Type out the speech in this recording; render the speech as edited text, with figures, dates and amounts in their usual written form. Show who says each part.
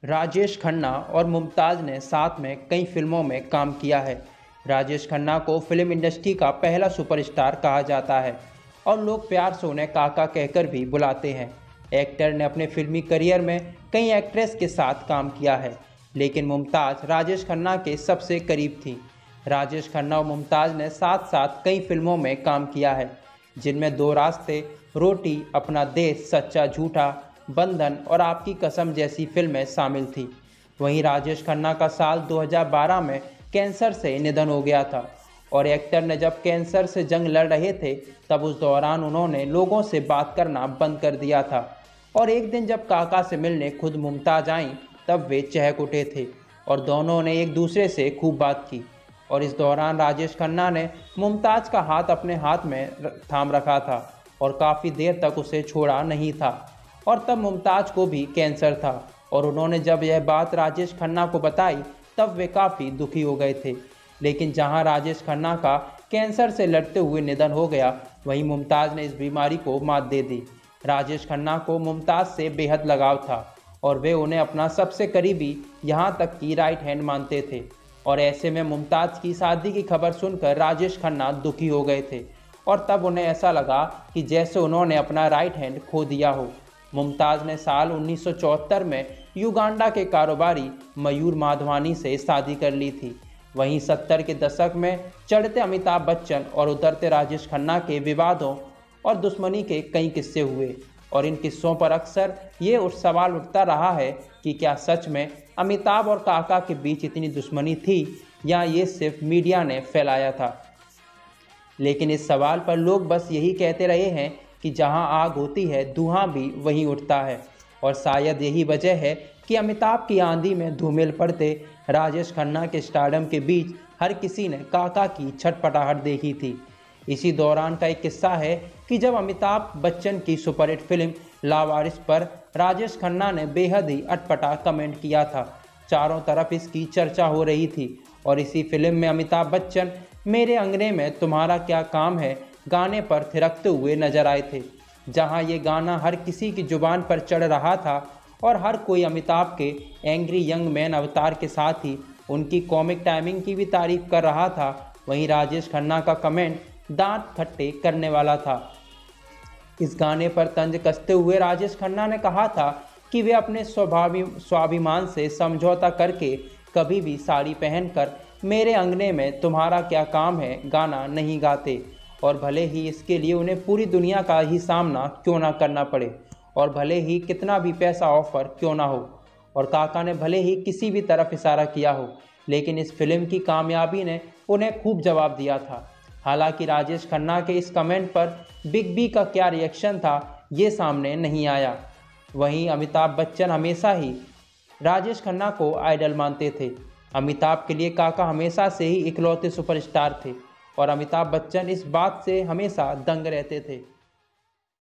Speaker 1: राजेश खन्ना और मुमताज़ ने साथ में कई फिल्मों में काम किया है। राजेश खन्ना को फिल्म इंडस्ट्री का पहला सुपरस्टार कहा जाता है और लोग प्यार से उन्हें काका कहकर भी बुलाते हैं। एक्टर ने अपने फिल्मी करियर में कई एक्ट्रेस के साथ काम किया है, लेकिन मुमताज़ राजेश खन्ना के सबसे करीब थी। राजेश खन्ना और मुमताज़ ने साथ साथ कई फिल्मों में काम किया है, जिनमें दो रास्ते, रोटी, अपना देश, सच्चा झूठा, बंधन और आपकी कसम जैसी फिल्में शामिल थी। वहीं राजेश खन्ना का साल 2012 में कैंसर से निधन हो गया था और एक्टर ने जब कैंसर से जंग लड़ रहे थे तब उस दौरान उन्होंने लोगों से बात करना बंद कर दिया था और एक दिन जब काका से मिलने खुद मुमताज़ आईं तब वे चहक उठे थे और दोनों ने एक दूसरे से खूब बात की। और इस दौरान राजेश खन्ना ने मुमताज़ का हाथ अपने हाथ में थाम रखा था और काफ़ी देर तक उसे छोड़ा नहीं था। और तब मुमताज़ को भी कैंसर था और उन्होंने जब यह बात राजेश खन्ना को बताई तब वे काफ़ी दुखी हो गए थे। लेकिन जहां राजेश खन्ना का कैंसर से लड़ते हुए निधन हो गया, वहीं मुमताज़ ने इस बीमारी को मात दे दी। राजेश खन्ना को मुमताज़ से बेहद लगाव था और वे उन्हें अपना सबसे करीबी, यहाँ तक कि राइट हैंड मानते थे। और ऐसे में मुमताज़ की शादी की खबर सुनकर राजेश खन्ना दुखी हो गए थे और तब उन्हें ऐसा लगा कि जैसे उन्होंने अपना राइट हैंड खो दिया हो। मुमताज़ ने साल 1974 में युगांडा के कारोबारी मयूर माधवानी से शादी कर ली थी। वहीं 70 के दशक में चढ़ते अमिताभ बच्चन और उतरते राजेश खन्ना के विवादों और दुश्मनी के कई किस्से हुए और इन किस्सों पर अक्सर ये सवाल उठता रहा है कि क्या सच में अमिताभ और काका के बीच इतनी दुश्मनी थी या ये सिर्फ मीडिया ने फैलाया था। लेकिन इस सवाल पर लोग बस यही कहते रहे हैं कि जहां आग होती है धुआं भी वहीं उठता है और शायद यही वजह है कि अमिताभ की आंधी में धूमिल पड़ते राजेश खन्ना के स्टारडम के बीच हर किसी ने काका की छटपटाहट देखी थी। इसी दौरान का एक किस्सा है कि जब अमिताभ बच्चन की सुपरहिट फिल्म लावारिस पर राजेश खन्ना ने बेहद ही अटपटा कमेंट किया था। चारों तरफ इसकी चर्चा हो रही थी और इसी फिल्म में अमिताभ बच्चन मेरे अंगने में तुम्हारा क्या काम है गाने पर थिरकते हुए नजर आए थे। जहां ये गाना हर किसी की जुबान पर चढ़ रहा था और हर कोई अमिताभ के एंग्री यंग मैन अवतार के साथ ही उनकी कॉमिक टाइमिंग की भी तारीफ कर रहा था, वहीं राजेश खन्ना का कमेंट दांत खट्टे करने वाला था। इस गाने पर तंज कसते हुए राजेश खन्ना ने कहा था कि वे अपने स्वाभिमान से समझौता करके कभी भी साड़ी पहनकर मेरे अंगने में तुम्हारा क्या काम है गाना नहीं गाते, और भले ही इसके लिए उन्हें पूरी दुनिया का ही सामना क्यों ना करना पड़े और भले ही कितना भी पैसा ऑफर क्यों ना हो और काका ने भले ही किसी भी तरफ इशारा किया हो, लेकिन इस फिल्म की कामयाबी ने उन्हें खूब जवाब दिया था। हालांकि राजेश खन्ना के इस कमेंट पर बिग बी का क्या रिएक्शन था ये सामने नहीं आया। वहीं अमिताभ बच्चन हमेशा ही राजेश खन्ना को आइडल मानते थे। अमिताभ के लिए काका हमेशा से ही इकलौते सुपरस्टार थे और अमिताभ बच्चन इस बात से हमेशा दंग रहते थे।